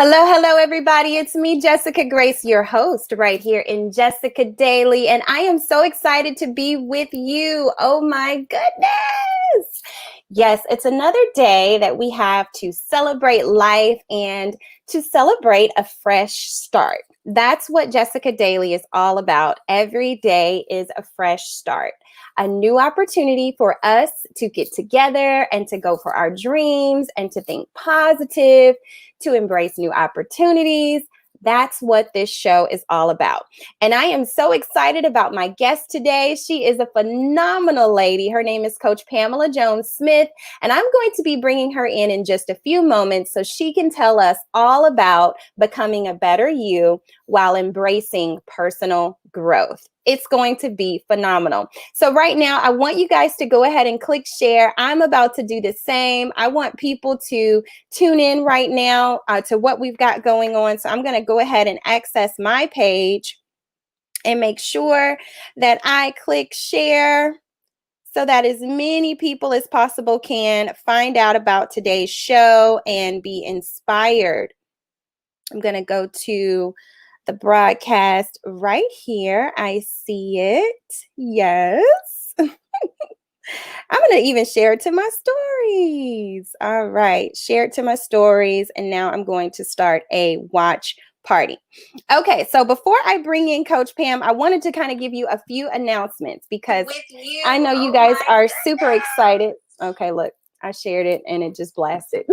Hello, hello, everybody. It's me, Jessica Grace, your host, right here in Jessica Daily. And I am so excited to be with you. Oh, my goodness. Yes, it's another day that we have to celebrate life and to celebrate a fresh start. That's what Jessica Daily is all about. Every day is a fresh start, a new opportunity for us to get together and to go for our dreams and to think positive, to embrace new opportunities. That's what this show is all about. And I am so excited about my guest today. She is a phenomenal lady. Her name is Coach Pamela Jones-Smith, and I'm going to be bringing her in just a few moments so she can tell us all about becoming a better you while embracing personal growth. It's going to be phenomenal. So right now, I want you guys to go ahead and click share. I'm about to do the same. I want people to tune in right now to what we've got going on. So I'm going to go ahead and access my page and make sure that I click share so that as many people as possible can find out about today's show and be inspired. I'm going to go to the broadcast right here. I see it. Yes. I'm going to even share it to my stories. All right. Share it to my stories. And now I'm going to start a watch party. Okay. So before I bring in Coach Pam, I wanted to kind of give you a few announcements because I know you guys are super excited. Okay. Look, I shared it and it just blasted.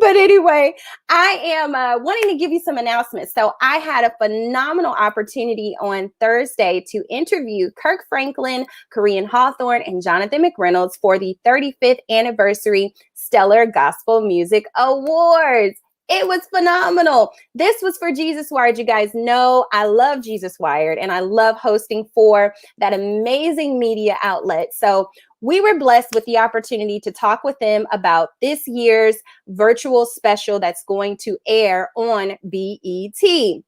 But anyway, I am wanting to give you some announcements. So I had a phenomenal opportunity on Thursday to interview Kirk Franklin, Korean Hawthorne, and Jonathan McReynolds for the 35th anniversary Stellar Gospel Music Awards. It was phenomenal. This was for Jesus Wired. You guys know I love Jesus Wired and I love hosting for that amazing media outlet. So we were blessed with the opportunity to talk with them about this year's virtual special that's going to air on BET.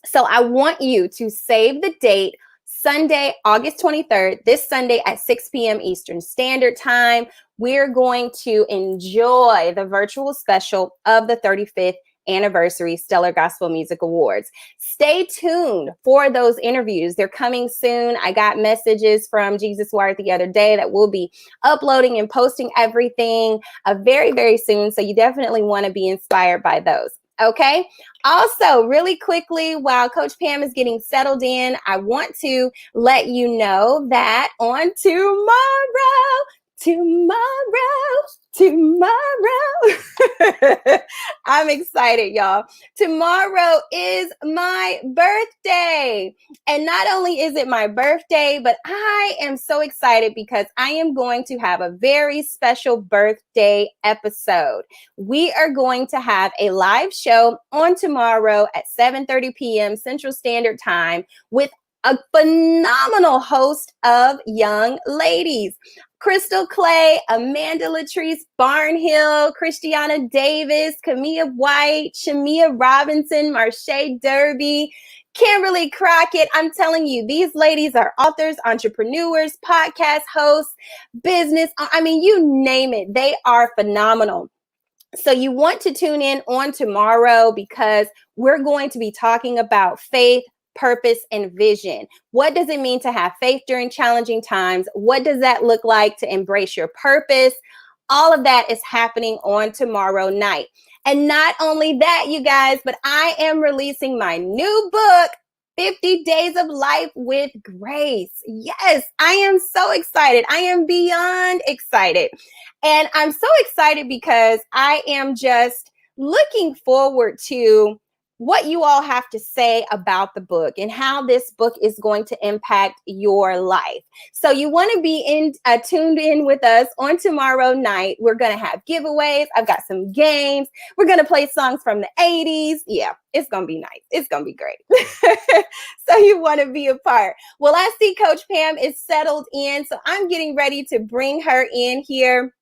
So I want you to save the date, Sunday, August 23rd, this Sunday at 6 p.m. Eastern Standard Time. We're going to enjoy the virtual special of the 35th anniversary Stellar Gospel Music Awards. Stay tuned for those interviews. They're coming soon. I got messages from Jesus Wired the other day that we'll be uploading and posting everything very, very soon. So you definitely want to be inspired by those. Okay. Also, really quickly, while Coach Pam is getting settled in, I want to let you know that on tomorrow, I'm excited, y'all. Tomorrow is my birthday. And not only is it my birthday, but I am so excited because I am going to have a very special birthday episode. We are going to have a live show on tomorrow at 7:30 p.m. Central Standard Time with a phenomenal host of young ladies. Crystal Clay, Amanda Latrice Barnhill, Christiana Davis, Camilla White, Shamia Robinson, Marche Derby, Kimberly Crockett. I'm telling you, these ladies are authors, entrepreneurs, podcast hosts, business. I mean, you name it. They are phenomenal. So you want to tune in on tomorrow because we're going to be talking about faith, purpose, and vision. What does it mean to have faith during challenging times? What does that look like to embrace your purpose? All of that is happening on tomorrow night. And not only that, you guys, but I am releasing my new book, 50 Days of Life with Grace. Yes, I am so excited. I am beyond excited. And I'm so excited because I am just looking forward to what you all have to say about the book and how this book is going to impact your life. So you want to be tuned in with us on tomorrow night. We're going to have giveaways. I've got some games. We're going to play songs from the 80s. Yeah, it's going to be nice. It's going to be great. So you want to be a part. Well, I see Coach Pam is settled in, so I'm getting ready to bring her in here.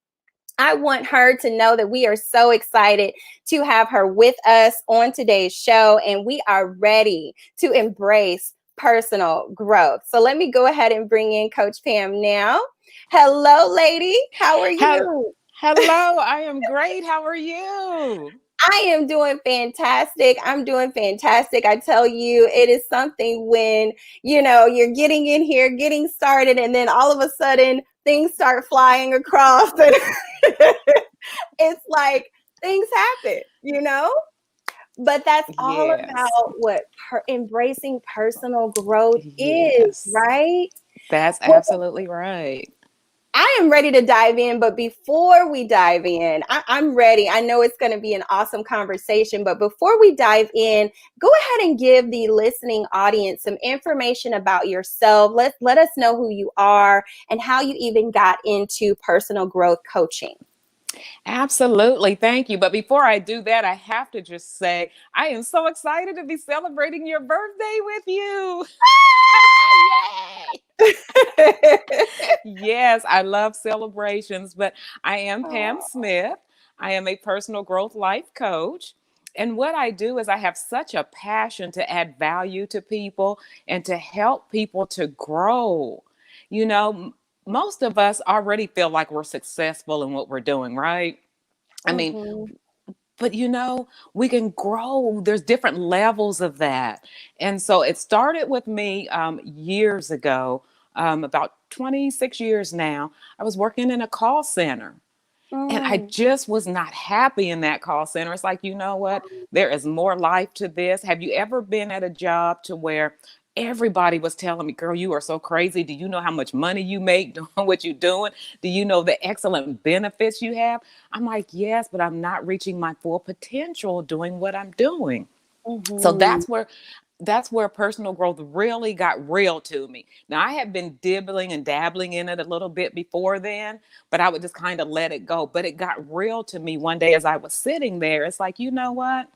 I want her to know that we are so excited to have her with us on today's show, and we are ready to embrace personal growth. So let me go ahead and bring in Coach Pam now. Hello, lady. How are you? Hello, I am great. How are you? I am doing fantastic. I'm doing fantastic. I tell you, it is something when, you're getting in here, getting started, and then all of a sudden things start flying across. And it's like things happen. But that's all Yes. about what embracing personal growth is, Yes. right? That's Well, absolutely right. I am ready to dive in, but before we dive in, I'm ready. I know it's going to be an awesome conversation, but before we dive in, go ahead and give the listening audience some information about yourself. Let us know who you are and how you even got into personal growth coaching. Absolutely. Thank you. But before I do that, I have to just say I am so excited to be celebrating your birthday with you. Yay! Yes, I love celebrations, but I am Pam Oh, Smith. I am a personal growth life coach. And what I do is I have such a passion to add value to people and to help people to grow. You know, most of us already feel like we're successful in what we're doing, right? I mean, mhm, but we can grow. There's different levels of that. And so it started with me years ago, about 26 years now. I was working in a call center. And I mm, just was not happy in that call center. It's like, you know what? There is more life to this. Have you ever been at a job to where everybody was telling me, girl, you are so crazy. Do you know how much money you make doing what you're doing? Do you know the excellent benefits you have? I'm like, yes, but I'm not reaching my full potential doing what I'm doing. So mhm, that's where personal growth really got real to me. Now, I had been dibbling and dabbling in it a little bit before then, but I would just kind of let it go. But it got real to me one day as I was sitting there. It's like, you know what?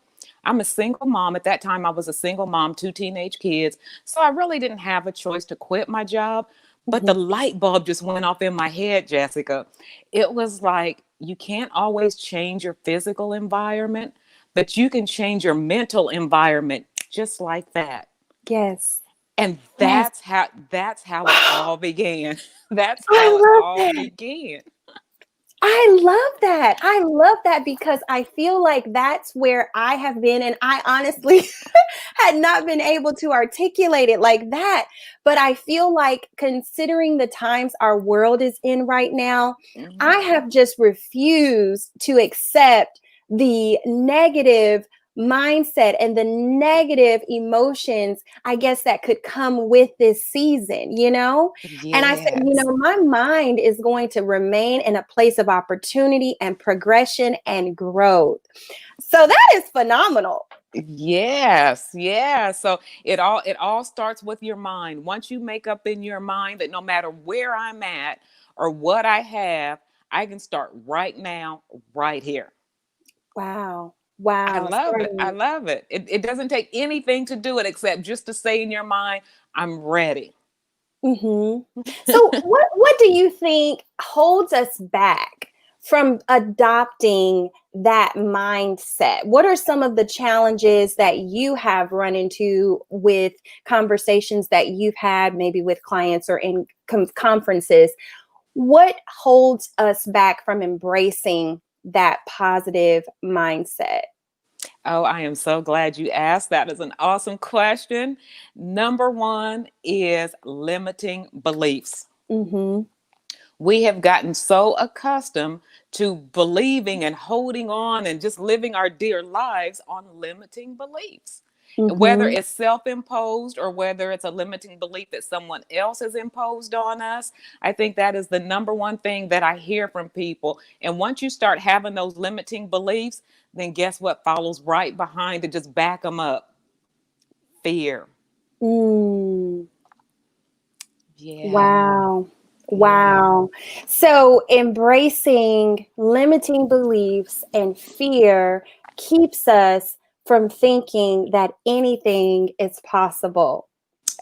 I'm a single mom. At that time, I was a single mom, two teenage kids. So I really didn't have a choice to quit my job. But the mhm. light bulb just went off in my head, Jessica. It was like, you can't always change your physical environment, but you can change your mental environment just like that. Yes, And yes. that's how it all began. That's I how it love all that. began. I love that. I love that because I feel like that's where I have been. And I honestly had not been able to articulate it like that. But I feel like, considering the times our world is in right now, Mhm. I have just refused to accept the negative mindset and the negative emotions, I guess, that could come with this season. And I said, Yes. my mind is going to remain in a place of opportunity and progression and growth. So that is phenomenal. Yes, yeah. So it all starts with your mind. Once you make up in your mind that no matter where I'm at or what I have, I can start right now, right here. Wow. I Wow. love it. I love it. It doesn't take anything to do it except just to say in your mind, I'm ready. Mhm. So what do you think holds us back from adopting that mindset? What are some of the challenges that you have run into with conversations that you've had, maybe with clients or in conferences? What holds us back from embracing that positive mindset? Oh, I am so glad you asked. That is an awesome question. Number one is limiting beliefs. Mhm. We have gotten so accustomed to believing and holding on and just living our dear lives on limiting beliefs. Whether Mhm. it's self imposed or whether it's a limiting belief that someone else has imposed on us, I think that is the number one thing that I hear from people. And once you start having those limiting beliefs, then guess what follows right behind to just back them up? Fear. Mm. Yeah. Wow. Yeah. Wow. So embracing limiting beliefs and fear keeps us from thinking that anything is possible.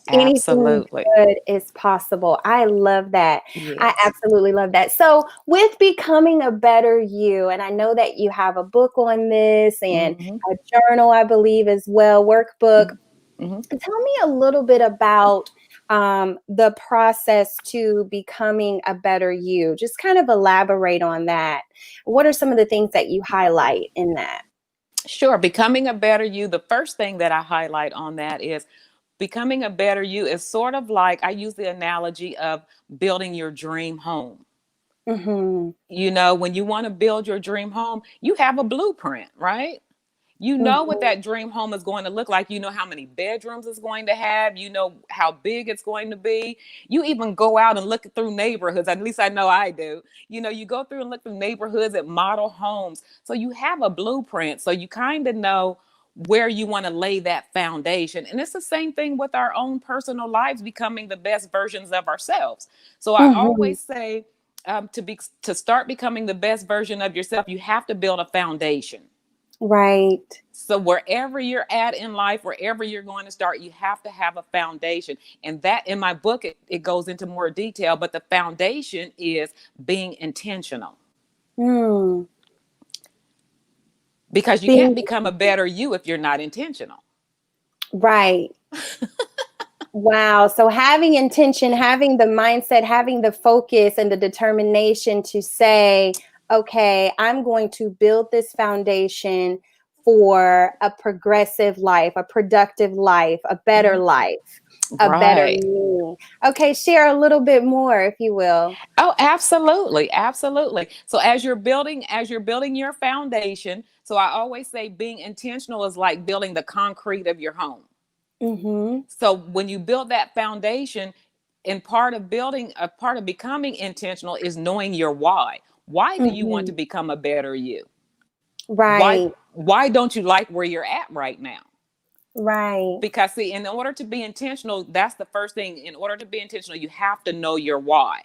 Anything Absolutely. good is possible. I love that. I Yes. absolutely love that. So, with becoming a better you, and I know that you have a book on this and Hmm. a journal, I believe, as well, workbook. Hmm. Tell me a little bit about the process to becoming a better you. Just kind of elaborate on that. What are some of the things that you highlight in that? Sure. Becoming a better you. The first thing that I highlight on that is becoming a better you is sort of like I use the analogy of building your dream home. Mm-hmm. You know, when you want to build your dream home, you have a blueprint, right? You know what Mm-hmm. that dream home is going to look like. You know how many bedrooms it's going to have. You know how big it's going to be. You even go out and look through neighborhoods. At least I know I do. You know, you go through and look through neighborhoods at model homes. So you have a blueprint. So you kind of know where you want to lay that foundation. And it's the same thing with our own personal lives, becoming the best versions of ourselves. So I Mm-hmm. always say, to start becoming the best version of yourself, you have to build a foundation. Right. So wherever you're at in life, wherever you're going to start, you have to have a foundation. And that in my book, it goes into more detail, but the foundation is being intentional, Mm. because you Being can't become a better you if you're not intentional. right. Wow. So having intention, having the mindset, having the focus and the determination to say, okay, I'm going to build this foundation for a progressive life, a productive life, a better Mhm. life, a better Right. me. Okay, share a little bit more, if you will. Oh, absolutely. Absolutely. So as you're building your foundation, so I always say being intentional is like building the concrete of your home. Mm-hmm. So when you build that foundation, and part of becoming intentional is knowing your why. Why do you want Mm-hmm. to become a better you? Why Right. why don't you like where you're at right now? Right. Because see, in order to be intentional, that's the first thing. In order to be intentional, you have to know your why.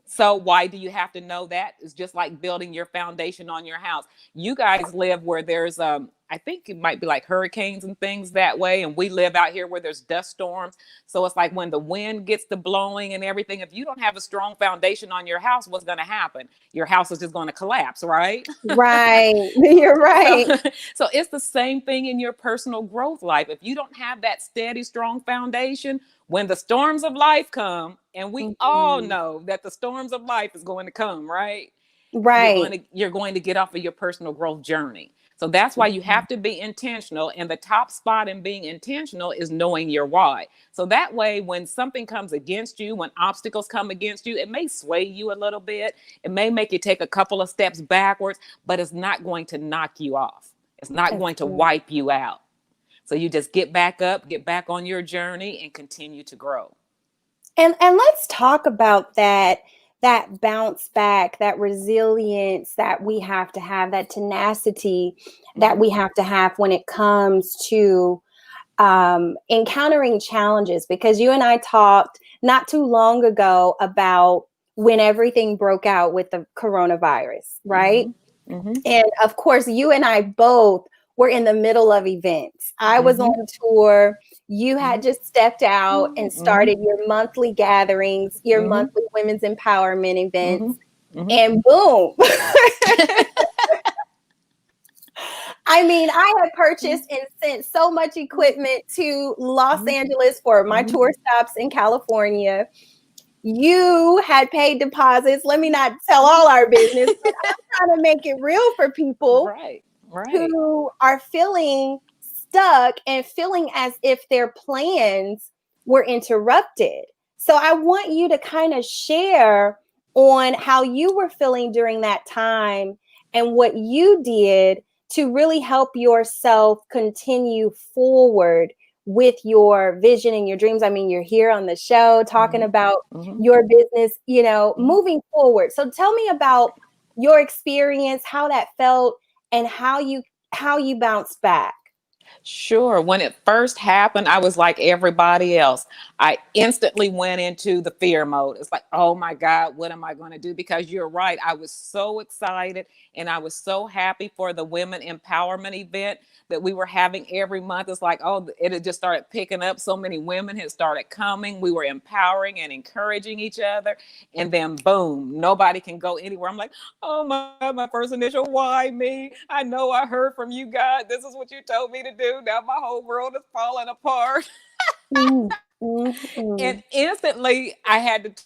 So why do you have to know that? It's just like building your foundation on your house. You guys live where there's I think it might be like hurricanes and things that way, and we live out here where there's dust storms. So it's like when the wind gets to blowing and everything, if you don't have a strong foundation on your house, what's going to happen? Your house is just going to collapse, right? Right. You're So, right. so it's the same thing in your personal growth life. If you don't have that steady, strong foundation, when the storms of life come, and we all Mhm. know that the storms of life is going to come, right? You're going Right. to you're going to get off of your personal growth journey. So that's why you have to be intentional. And the top spot in being intentional is knowing your why. So that way, when something comes against you, when obstacles come against you, it may sway you a little bit. It may make you take a couple of steps backwards, but it's not going to knock you off. It's not That's going to good. wipe you out. So you just get back up, get back on your journey, and continue to grow. And let's talk about that bounce back, that resilience that we have to have, that tenacity that Mm-hmm. we have to have when it comes to encountering challenges. Because you and I talked not too long ago about when everything broke out with the coronavirus, right? Mm-hmm. Mm-hmm. And of course, you and I both were in the middle of events. I was Mm-hmm. on tour. You had Mm-hmm. just stepped out and Mm-hmm. started your monthly gatherings, your Mm-hmm. monthly women's empowerment Mm-hmm. events. Mm-hmm. And boom. I mean, I had purchased and sent so much equipment to Los Mm-hmm. Angeles for my Mm-hmm. tour stops in California. You had paid deposits. Let me not tell all our business, but I'm trying to make it real for people Right. Right. who are feeling stuck and feeling as if their plans were interrupted. So I want you to kind of share on how you were feeling during that time and what you did to really help yourself continue forward with your vision and your dreams. I mean, you're here on the show talking Mm-hmm. about Mm-hmm. your business, you know, Mm-hmm. moving forward. So tell me about your experience, how that felt, and how you bounced back. Sure. When it first happened, I was like everybody else. I instantly went into the fear mode. It's like, oh my God, what am I going to do? Because you're right. I was so excited and I was so happy for the women empowerment event that we were having every month. It's like, oh, it had just started picking up. So many women had started coming. We were empowering and encouraging each other. And then boom, nobody can go anywhere. I'm like, oh my first initial, why me? I know I heard from you, God. This is what you told me to do. Now my whole world is falling apart. Mm, mm, And mm. instantly I had to take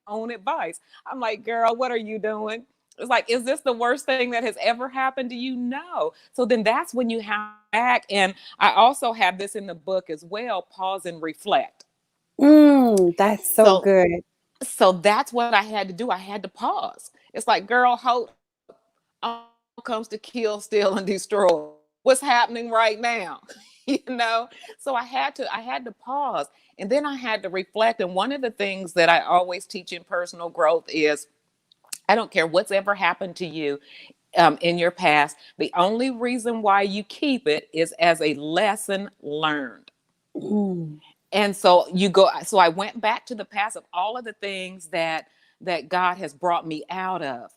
my own advice. I'm like, girl, what are you doing? It's like, is this the worst thing that has ever happened to you? No. So then that's when you have back. And I also have this in the book as well, pause and reflect. That's so So good. so that's what I had to do. I had to pause. It's like, girl, hold, all comes to kill, steal, and destroy. What's happening right now? you know? So I had to pause. And then I had to reflect. And one of the things that I always teach in personal growth is, I don't care what's ever happened to you in your past. The only reason why you keep it is as a lesson learned. Mm. And so you go, so I went back to the past of all of the things that God has brought me out of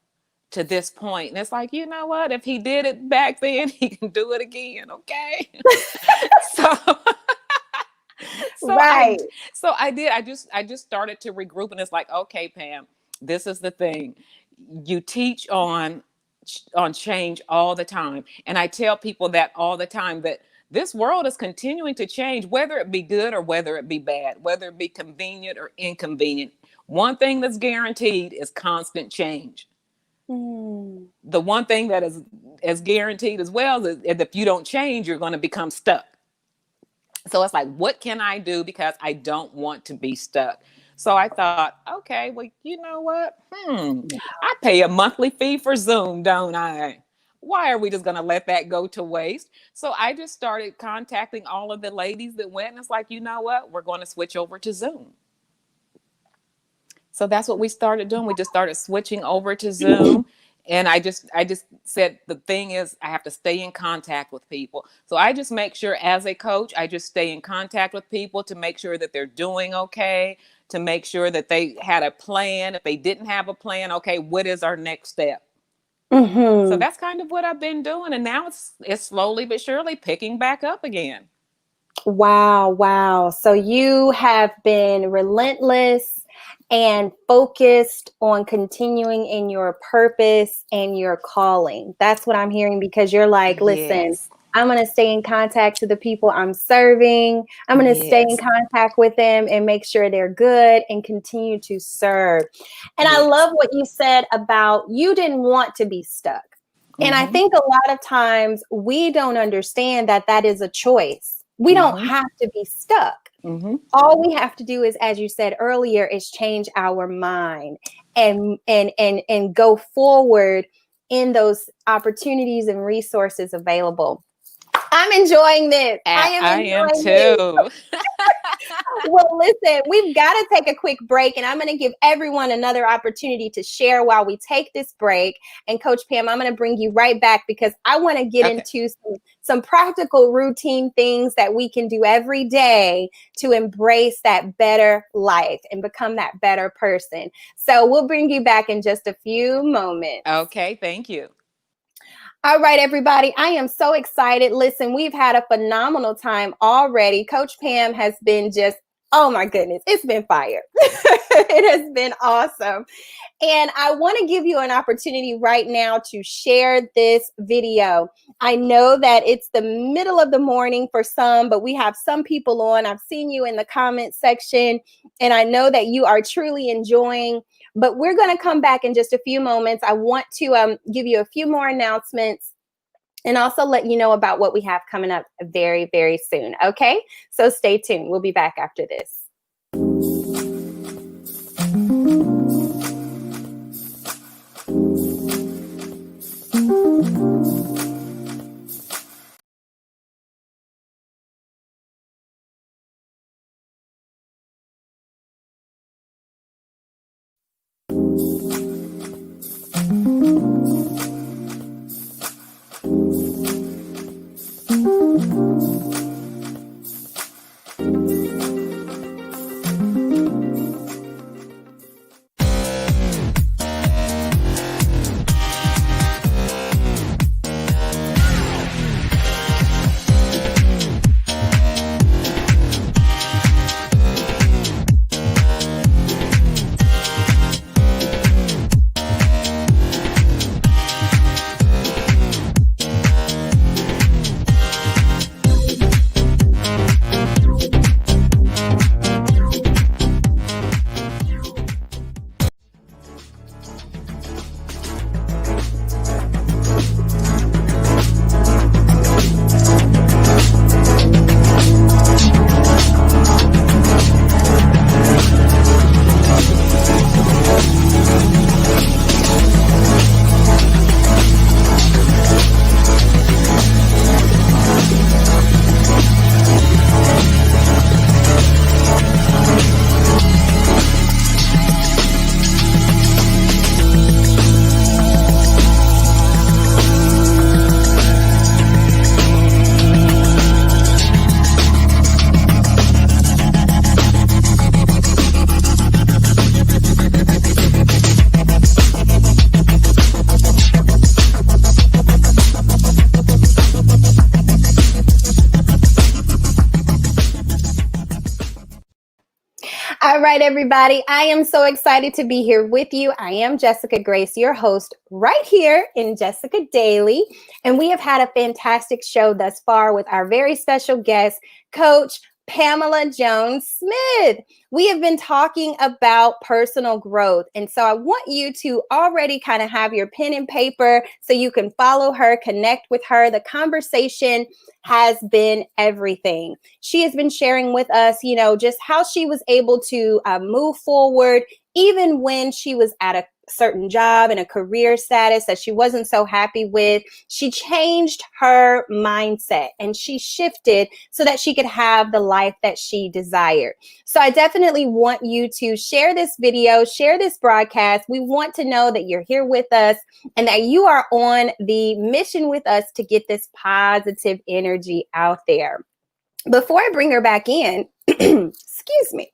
to this point. And it's like, you know what? If he did it back then, he can do it again. Okay. so so I Right. so I did. I just started to regroup, and it's like, okay, Pam, this is the thing. You teach on change all the time. And I tell people that all the time, that this world is continuing to change, whether it be good or whether it be bad, whether it be convenient or inconvenient. One thing that's guaranteed is constant change. Mm. The one thing that is as guaranteed as well is if you don't change, you're going to become stuck. So it's like, what can I do, because I don't want to be stuck? So I thought, okay, well, you know what? I pay a monthly fee for Zoom, don't I? Why are we just going to let that go to waste? So I just started contacting all of the ladies that went, and it's like, you know what? We're going to switch over to Zoom. So that's what we started doing. We just started switching over to Zoom. And I just said, the thing is, I have to stay in contact with people. So I just make sure, as a coach, I just stay in contact with people to make sure that they're doing okay, to make sure that they had a plan. If they didn't have a plan, okay, what is our next step? So Mm-hmm. that's kind of what I've been doing. And now it's slowly but surely picking back up again. Wow, wow. So you have been relentless and focused on continuing in your purpose and your calling. That's what I'm hearing, because you're like, listen, Yes. I'm going to stay in contact to the people I'm serving. I'm going to stay in Yes. contact with them and make sure they're good and continue to serve. And I Yes. love what you said about you didn't want to be stuck. And I Mm-hmm. think a lot of times we don't understand that that is a choice. We don't Mm-hmm. have to be stuck. Mm-hmm. All we have to do is, as you said earlier, is change our mind and go forward in those opportunities and resources available. I'm enjoying this. I am I am enjoying this. too. Well, listen, we've got to take a quick break, and I'm going to give everyone another opportunity to share while we take this break. And Coach Pam, I'm going to bring you right back, because I want to get Okay. into some practical routine things that we can do every day to embrace that better life and become that better person. So we'll bring you back in just a few moments. Okay, thank you. All right, everybody. I am so excited. Listen, we've had a phenomenal time already. Coach Pam has been just, oh my goodness, it's been fire. It has been awesome. And I want to give you an opportunity right now to share this video. I know that it's the middle of the morning for some, but we have some people on. I've seen you in the comment section, and I know that you are truly enjoying. But we're going to come back in just a few moments. I want to give you a few more announcements and also let you know about what we have coming up very, very soon. Okay, so stay tuned. We'll be back after this. right, everybody. I am so excited to be here with you. I am Jessica Grace, your host, right here in Jessica Daily. And we have had a fantastic show thus far with our very special guest, Coach Pamela Jones Smith. We have been talking about personal growth. And so I want you to already kind of have your pen and paper so you can follow her, connect with her. The conversation has been everything. She has been sharing with us, just how she was able to move forward, even when she was at a certain job and a career status that she wasn't so happy with. She changed her mindset and she shifted so that she could have the life that she desired. So I definitely want you to share this video, share this broadcast. We want to know that you're here with us and that you are on the mission with us to get this positive energy out there. Before I bring her back in, excuse me,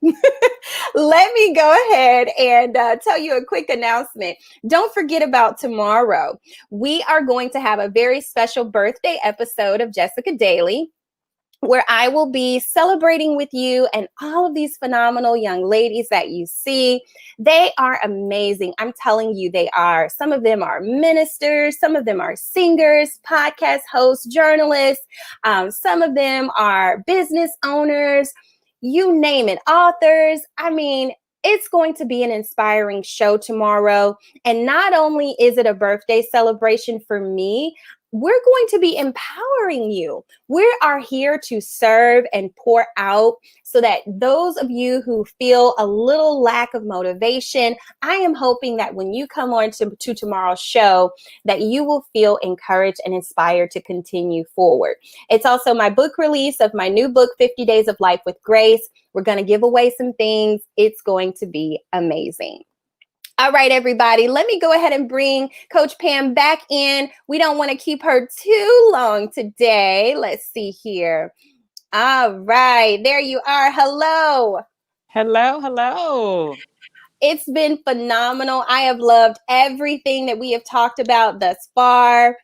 let me go ahead and tell you a quick announcement. Don't forget about tomorrow. We are going to have a very special birthday episode of Jessica Daily, where I will be celebrating with you and all of these phenomenal young ladies that you see. They are amazing. I'm telling you, they are. Some of them are ministers. Some of them are singers, podcast hosts, journalists. Some of them are business owners, you name it, authors. I mean, it's going to be an inspiring show tomorrow. And not only is it a birthday celebration for me, we're going to be empowering you. We are here to serve and pour out so that those of you who feel a little lack of motivation, I am hoping that when you come on to tomorrow's show, that you will feel encouraged and inspired to continue forward. It's also my book release of my new book, 50 Days of Life with Grace. We're going to give away some things. It's going to be amazing. All right, everybody, let me go ahead and bring Coach Pam back in. We don't want to keep her too long today. Let's see here. All right, there you are. Hello. Hello, hello. It's been phenomenal. I have loved everything that we have talked about thus far.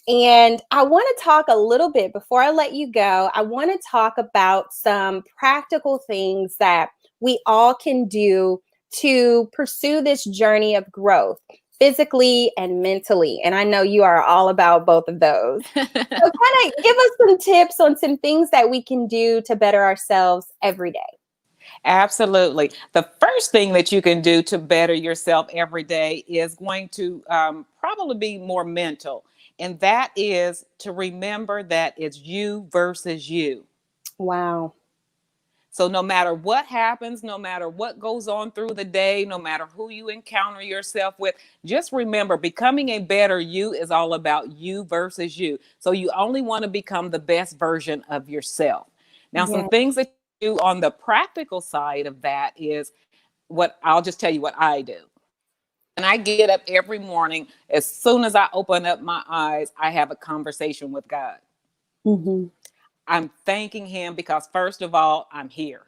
And I want to talk a little bit before I let you go. I want to talk about some practical things that we all can do to pursue this journey of growth, physically and mentally. And I know you are all about both of those. So kind of give us some tips on some things that we can do to better ourselves every day. Absolutely. The first thing that you can do to better yourself every day is going to probably be more mental. And that is to remember that it's you versus you. Wow. So no matter what happens, no matter what goes on through the day, no matter who you encounter yourself with, just remember becoming a better you is all about you versus you. So you only want to become the best version of yourself. Now, some Yeah. things that you do on the practical side of that is what I'll just tell you what I do. And I get up every morning, as soon as I open up my eyes, I have a conversation with God. Mm-hmm. I'm thanking him because, first of all, I'm here.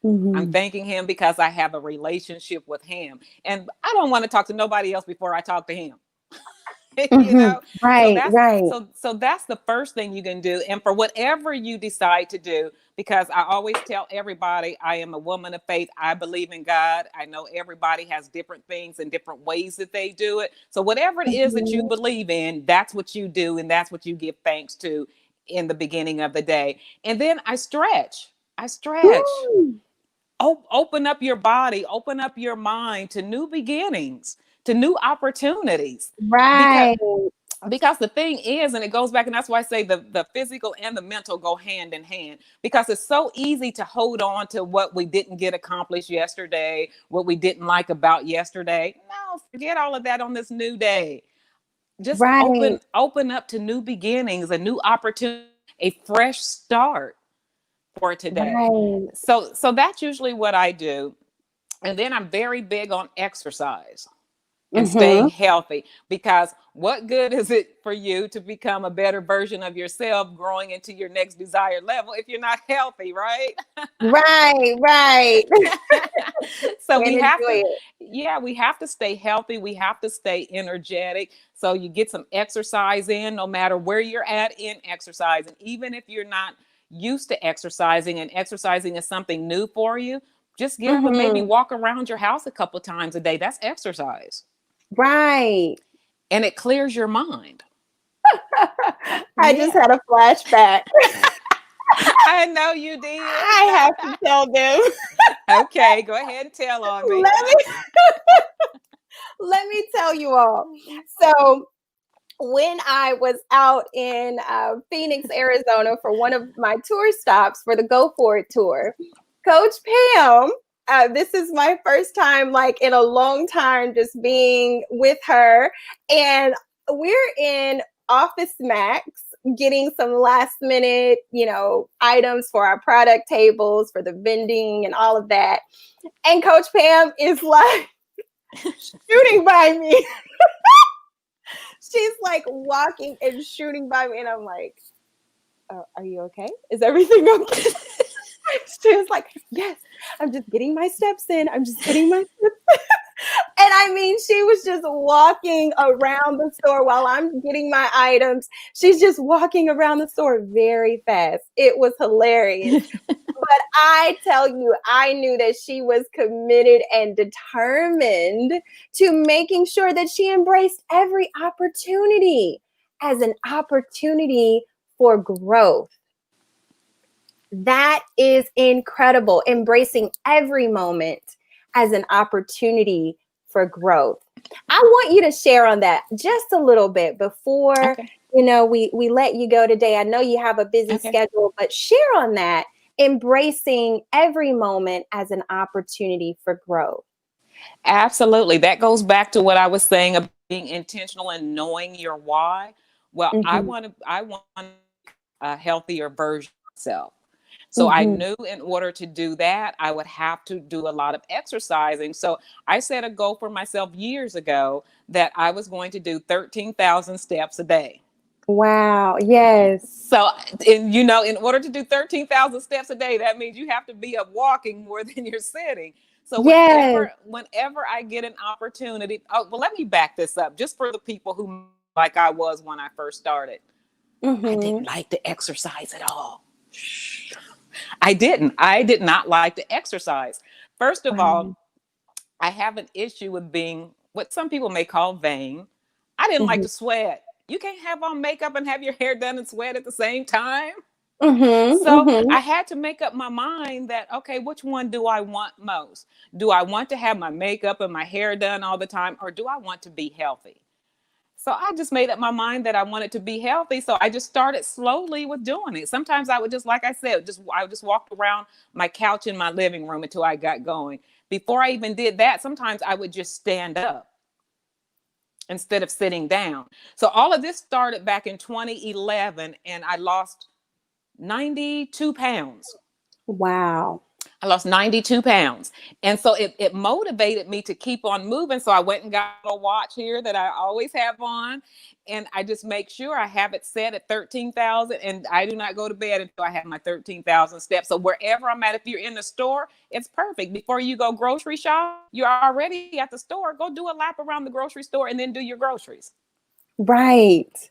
I'm Mm-hmm. thanking him because I have a relationship with him. And I don't want to talk to nobody else before I talk to him. you Mm-hmm. know so Right, that's right. so that's the first thing you can do. And for whatever you decide to do, because I always tell everybody I am a woman of faith. I believe in God. I know everybody has different things and different ways that they do it. So whatever it is that you Mm-hmm. believe in, that's what you do, and that's what you give thanks to in the beginning of the day. And then I stretch. Open up your body, open up your mind to new beginnings, to new opportunities. because Right. because the thing is, and it goes back, and that's why I say the physical and the mental go hand in hand, because it's so easy to hold on to what we didn't get accomplished yesterday, what we didn't like about yesterday. No, forget all of that on this new day. Just Right. open up to new beginnings, a new opportunity, a fresh start for today. Right. So that's usually what I do. And then I'm very big on exercise and staying Mm-hmm. healthy, because what good is it for you to become a better version of yourself growing into your next desired level if you're not healthy, right? Right, right. So And we have enjoy to, it. yeah, we have to stay healthy. We have to stay energetic. So you get some exercise in, no matter where you're at in exercise. And even if you're not used to exercising and exercising is something new for you, Just get up and maybe Mm-hmm. walk around your house a couple times a day. That's exercise. Right. And it clears your mind. I just Yeah. had a flashback. I know you did. I have to tell them. Okay, go ahead and tell on me. Let me let me tell you all. So when I was out in Phoenix, Arizona for one of my tour stops for the Go For It tour, Coach Pam, this is my first time, like in a long time, just being with her. And we're in Office Max getting some last minute, items for our product tables, for the vending and all of that. And Coach Pam is like shooting by me. She's like walking and shooting by me, and I'm like, are you okay? Is everything okay? She was like, yes, I'm just getting my steps in. I'm just getting my steps in. And I mean, she was just walking around the store while I'm getting my items. She's just walking around the store very fast. It was hilarious. But I tell you, I knew that she was committed and determined to making sure that she embraced every opportunity as an opportunity for growth. That is incredible. Embracing every moment as an opportunity for growth. I want you to share on that just a little bit before, Okay. we let you go today. I know you have a busy Okay. schedule, but share on that, embracing every moment as an opportunity for growth. Absolutely. That goes back to what I was saying about being intentional and knowing your why. Well, Mhm. I want a healthier version of myself. So I Mhm. knew in order to do that, I would have to do a lot of exercising. So I set a goal for myself years ago that I was going to do 13,000 steps a day. Wow. Yes. So, and in order to do 13,000 steps a day, that means you have to be up walking more than you're sitting. So Yes. whenever I get an opportunity, oh, well, let me back this up just for the people who like I was when I first started. I didn't Mhm. like to exercise at all. I didn't. I did not like to exercise. First of Wow. all, I have an issue with being what some people may call vain. I didn't like Mhm. to sweat. You can't have on makeup and have your hair done and sweat at the same time. Mhm. So Mhm. I had to make up my mind that, okay, which one do I want most? Do I want to have my makeup and my hair done all the time, or do I want to be healthy? So I just made up my mind that I wanted to be healthy. So I just started slowly with doing it. Sometimes I would just, like I said, I would just walk around my couch in my living room until I got going. Before I even did that, sometimes I would just stand up instead of sitting down. So all of this started back in 2011, and I lost 92 pounds. Wow. I lost 92 pounds. And so it motivated me to keep on moving. So I went and got a watch here that I always have on. And I just make sure I have it set at 13,000. And I do not go to bed until I have my 13,000 steps. So wherever I'm at, if you're in the store, it's perfect. Before you go grocery shop, you're already at the store. Go do a lap around the grocery store and then do your groceries. Right.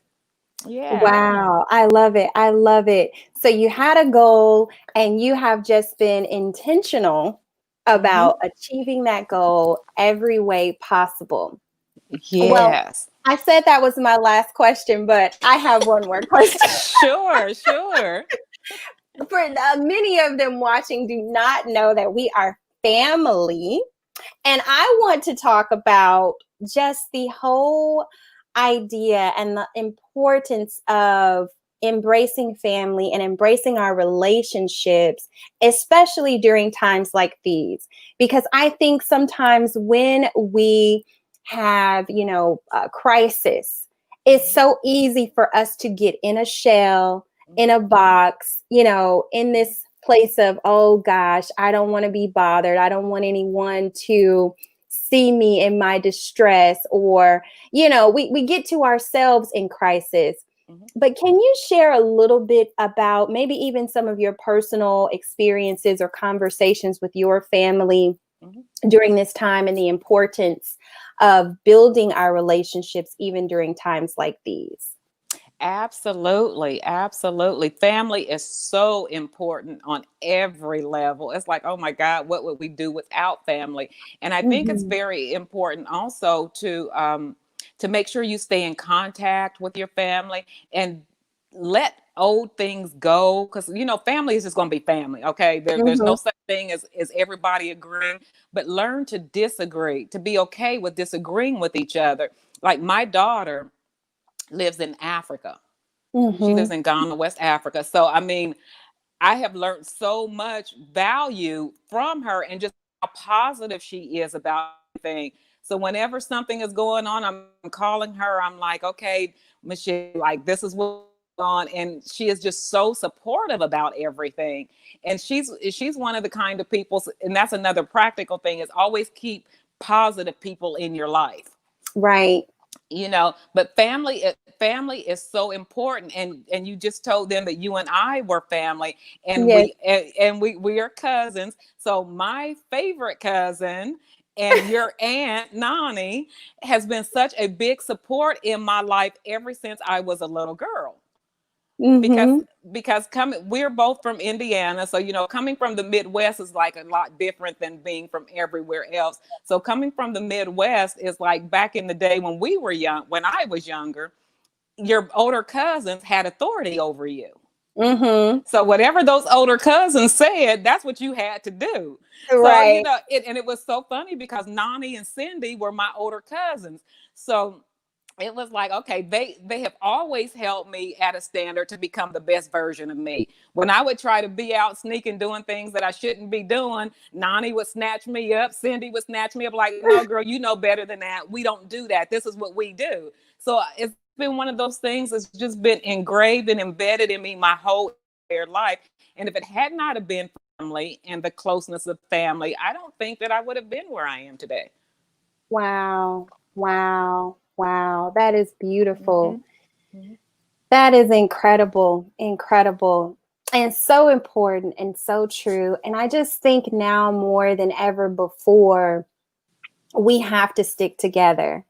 Yeah. Wow, I love it. I love it. So you had a goal and you have just been intentional Mm-hmm. about achieving that goal every way possible. Well, Yes. I said that was my last question, but I have one more question. Sure, sure. For many of them watching do not know that we are family. And I want to talk about just the whole idea and the importance of embracing family and embracing our relationships, especially during times like these. Because I think sometimes when we have, a crisis, it's so easy for us to get in a shell, in a box, in this place of, oh gosh, I don't want to be bothered. I don't want anyone to see me in my distress, or, we get to ourselves in crisis. Mhm. But can you share a little bit about maybe even some of your personal experiences or conversations with your family Mhm. during this time and the importance of building our relationships even during times like these? Absolutely, absolutely. Family is so important on every level. It's like, oh my God, what would we do without family? And I think it's Hmm. very important also to make sure you stay in contact with your family and let old things go, because family is just going to be family. Okay, there's Hmm. no such thing as everybody agreeing, but learn to disagree, to be okay with disagreeing with each other. Like my daughter lives in Africa. She lives Hmm. in Ghana, West Africa. So, I mean, I have learned so much value from her and just how positive she is about everything. So, whenever something is going on, I'm calling her. I'm like, okay, Michelle, like, this is what's going on. And she is just so supportive about everything. And she's one of the kind of people, and that's another practical thing, is always keep positive people in your life. Right. But family is so important, and you just told them that you and I were family, and Yes. we are cousins. So my favorite cousin and your aunt Nani has been such a big support in my life ever since I was a little girl, because Hmm. coming we're both from Indiana, so coming from the Midwest is like a lot different than being from everywhere else. So coming from the Midwest is like back in the day when I was younger, your older cousins had authority over you. Hmm. So whatever those older cousins said, that's what you had to do. So Right. it was so funny because Nani and Cindy were my older cousins. So it was like, okay, they have always held me at a standard to become the best version of me. When I would try to be out sneaking doing things that I shouldn't be doing, Nani would snatch me up, Cindy would snatch me up, like, no girl, you know better than that, we don't do that, this is what we do. So it's been one of those things that's just been engraved and embedded in me my whole entire life. And if it had not have been family and the closeness of family, I don't think that I would have been where I am today. Wow. Wow. Wow. That is beautiful. Mm-hmm. Mm-hmm. That is incredible. Incredible. And so important and so true. And I just think now more than ever before, we have to stick together.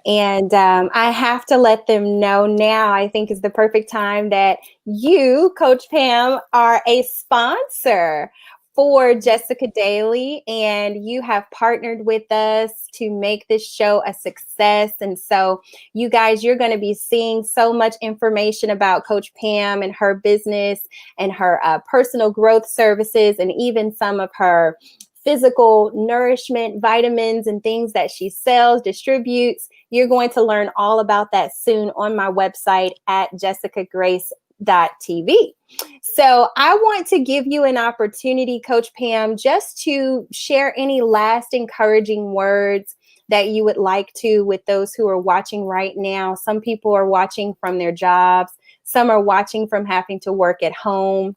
And I have to let them know now, I think is the perfect time, that you, Coach Pam, are a sponsor for Jessica Daily, and you have partnered with us to make this show a success. And so, you guys, you're going to be seeing so much information about Coach Pam and her business and her personal growth services, and even some of her physical nourishment, vitamins, and things that she sells, distributes. You're going to learn all about that soon on my website at jessicagrace.tv. So I want to give you an opportunity, Coach Pam, just to share any last encouraging words that you would like to with those who are watching right now. Some people are watching from their jobs. Some are watching from having to work at home,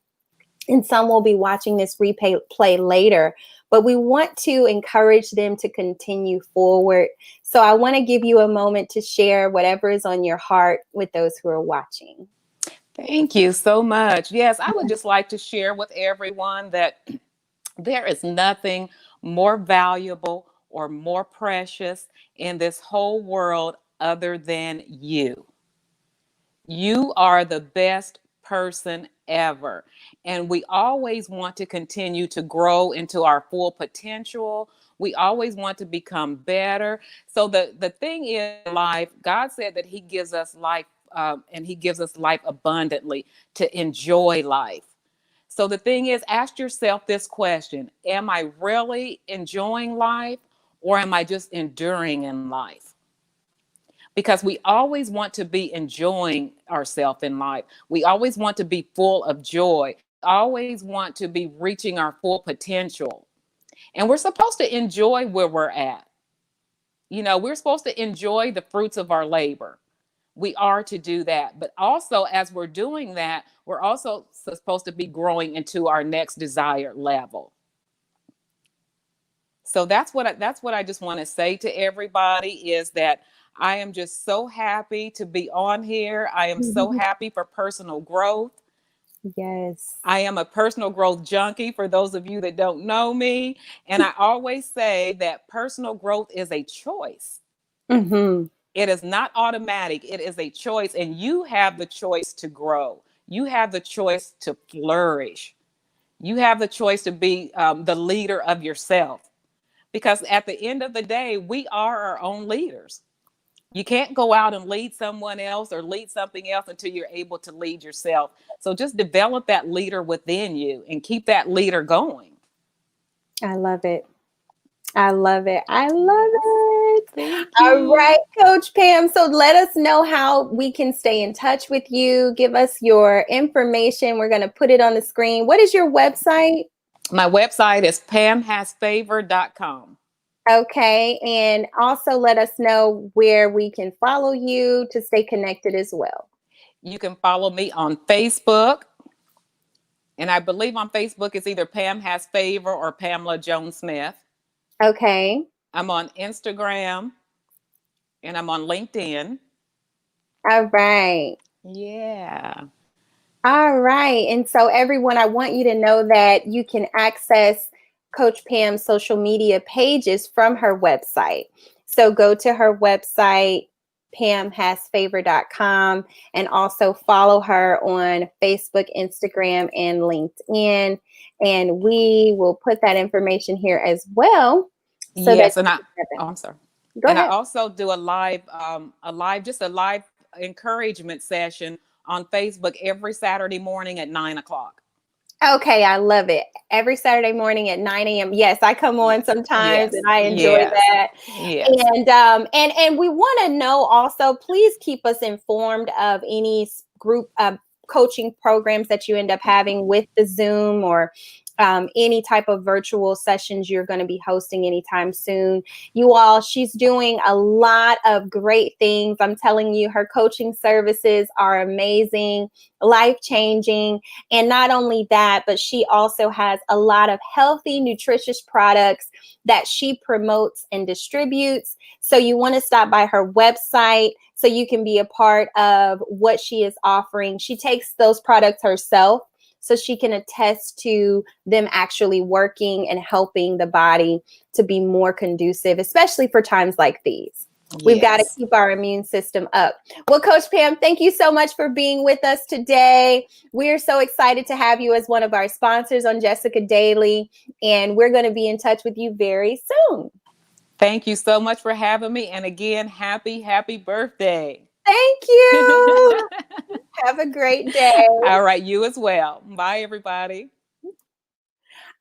and some will be watching this replay later. But we want to encourage them to continue forward. So I want to give you a moment to share whatever is on your heart with those who are watching. Thank you so much. Yes, I would just like to share with everyone that there is nothing more valuable or more precious in this whole world other than you. You are the best person ever. And we always want to continue to grow into our full potential. We always want to become better. So the thing is, in life, God said that He gives us life, and He gives us life abundantly to enjoy life. So the thing is, ask yourself this question: am I really enjoying life, or am I just enduring in life? Because we always want to be enjoying ourselves in life. We always want to be full of joy. Always want to be reaching our full potential. And we're supposed to enjoy where we're at. We're supposed to enjoy the fruits of our labor. We are to do that. But also, as we're doing that, we're also supposed to be growing into our next desired level. So that's what I just want to say to everybody, is that I am just so happy to be on here. I am so happy for personal growth. Yes. I am a personal growth junkie, for those of you that don't know me. And I always say that personal growth is a choice. Mm-hmm. It is not automatic. It is a choice, and you have the choice to grow. You have the choice to flourish. You have the choice to be the leader of yourself. Because at the end of the day, we are our own leaders. You can't go out and lead someone else or lead something else until you're able to lead yourself. So just develop that leader within you and keep that leader going. I love it. I love it. I love it. Thank All you. right, Coach Pam. So let us know how we can stay in touch with you. Give us your information. We're going to put it on the screen. What is your website? My website is pamhasfavor.com. Okay. And also let us know where we can follow you to stay connected as well. You can follow me on Facebook. And I believe on Facebook it's either Pam Has Favor or Pamela Jones Smith. Okay. I'm on Instagram and I'm on LinkedIn. All right. Yeah. All right. And so everyone, I want you to know that you can access Coach Pam's social media pages from her website. So go to her website, pamhasfavor.com, and also follow her on Facebook, Instagram, and LinkedIn. And we will put that information here as well. So Yes. that I'm sorry. go And I ahead. also do a live encouragement session on Facebook every Saturday morning at 9:00. Okay, I love it. Every Saturday morning at 9 a.m. Yes, I come on Yes. sometimes Yes. and I enjoy Yes. that. Yes. And we want to know also, please keep us informed of any group coaching programs that you end up having with the Zoom or any type of virtual sessions you're going to be hosting anytime soon. You all, she's doing a lot of great things. I'm telling you, her coaching services are amazing, life-changing. And not only that, but she also has a lot of healthy, nutritious products that she promotes and distributes. So you want to stop by her website so you can be a part of what she is offering. She takes those products herself, so she can attest to them actually working and helping the body to be more conducive, especially for times like these. We've got to Yes. keep our immune system up. Well, Coach Pam, thank you so much for being with us today. We're so excited to have you as one of our sponsors on Jessica Daily, and we're going to be in touch with you very soon. Thank you so much for having me. And again, happy birthday. Thank you. Have a great day. All right, you as well. Bye, everybody.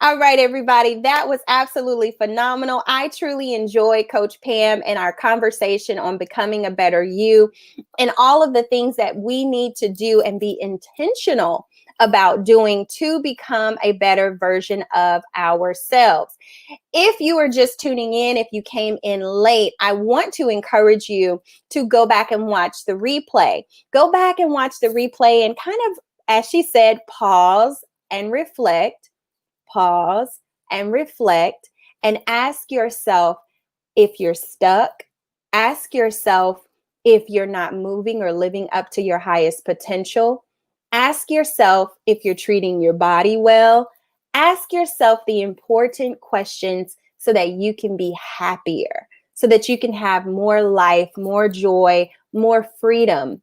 All right, everybody. That was absolutely phenomenal. I truly enjoyed Coach Pam and our conversation on becoming a better you and all of the things that we need to do and be intentional about doing to become a better version of ourselves. If you are just tuning in, if you came in late, I want to encourage you to go back and watch the replay. Go back and watch the replay and kind of, as she said, pause and reflect. Pause and reflect and ask yourself if you're stuck. Ask yourself if you're not moving or living up to your highest potential. Ask yourself if you're treating your body well. Ask yourself the important questions so that you can be happier, so that you can have more life, more joy, more freedom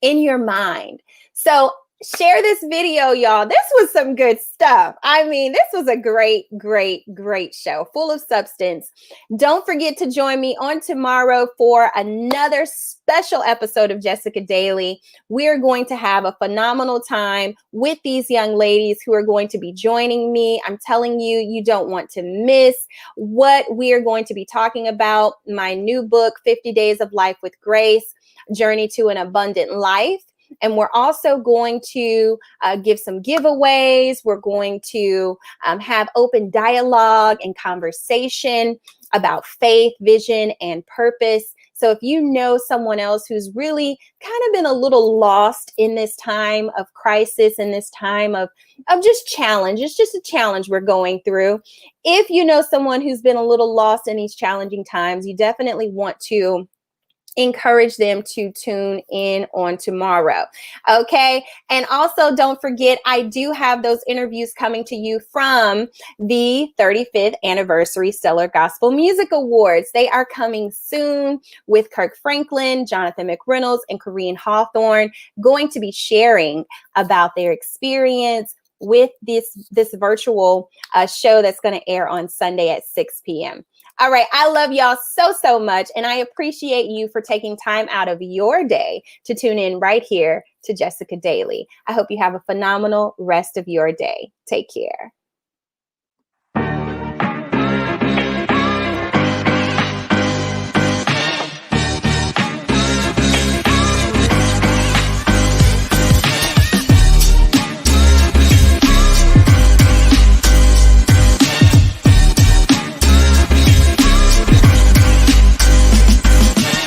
in your mind. So share this video, y'all. This was some good stuff. I mean, this was a great show full of substance. Don't forget to join me on tomorrow for another special episode of Jessica Daily. We're going to have a phenomenal time with these young ladies who are going to be joining me. I'm telling you, you don't want to miss what we are going to be talking about. My new book, 50 Days of Life with Grace, Journey to an Abundant Life. And we're also going to give some giveaways. We're going to have open dialogue and conversation about faith, vision, and purpose. So if you know someone else who's really kind of been a little lost in this time of crisis, in this time of just challenge, it's just a challenge we're going through. If you know someone who's been a little lost in these challenging times, you definitely want to encourage them to tune in on tomorrow. Okay. And also don't forget, I do have those interviews coming to you from the 35th anniversary Stellar Gospel Music Awards. They are coming soon with Kirk Franklin, Jonathan McReynolds, and Corrine Hawthorne going to be sharing about their experience with this virtual show that's going to air on Sunday at 6 p.m. All right. I love y'all so much. And I appreciate you for taking time out of your day to tune in right here to Jessica Daily. I hope you have a phenomenal rest of your day. Take care.